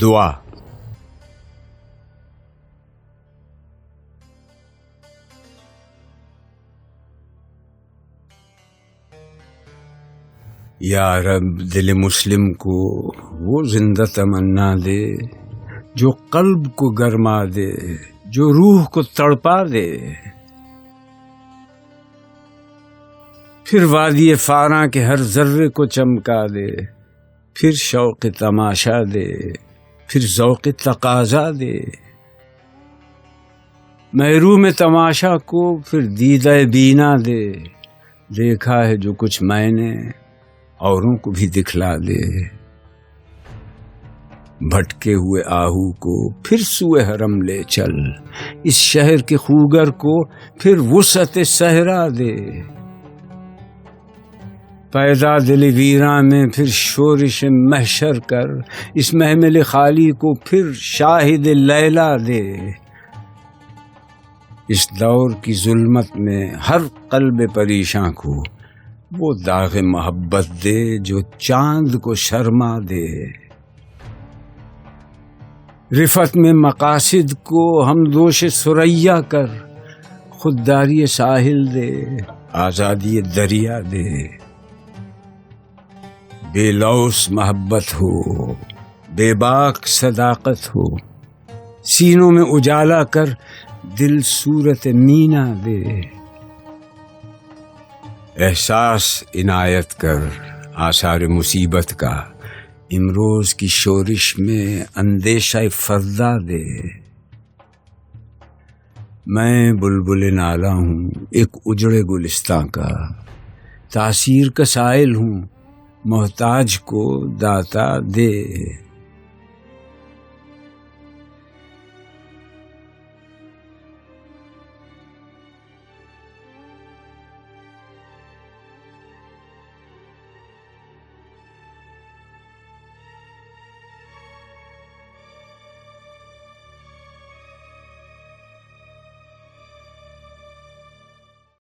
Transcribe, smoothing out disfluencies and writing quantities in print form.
دعا. یا رب دل مسلم کو وہ زندہ تمنا دے جو قلب کو گرما دے، جو روح کو تڑپا دے. پھر وادی فاراں کے ہر ذرے کو چمکا دے، پھر شوق تماشا دے، پھر ذوق تقاضا دے. محروم تماشا کو پھر دیدہ بینا دے. دیکھا ہے جو کچھ میں نے، اوروں کو بھی دکھلا دے. بھٹکے ہوئے آہو کو پھر سوئے حرم لے چل. اس شہر کے خوگر کو پھر وسعت صحرا دے. پیدا دل ویراں میں پھر شورش محشر کر. اس محمل خالی کو پھر شاہد لیلا دے. اس دور کی ظلمت میں ہر قلب پریشاں کو وہ داغ محبت دے جو چاند کو شرما دے. رفت میں مقاصد کو ہم دوش ثریا کر. خودداری ساحل دے، آزادی دریا دے. بے لوث محبت ہو، بے باک صداقت ہو. سینوں میں اجالا کر دل صورت مینا دے. احساس عنایت کر آثار مصیبت کا. امروز کی شورش میں اندیشہ فردا دے. میں بلبل نالا ہوں ایک اجڑے گلستان کا. تاثیر کا سائل ہوں، محتاج کو داتا دے.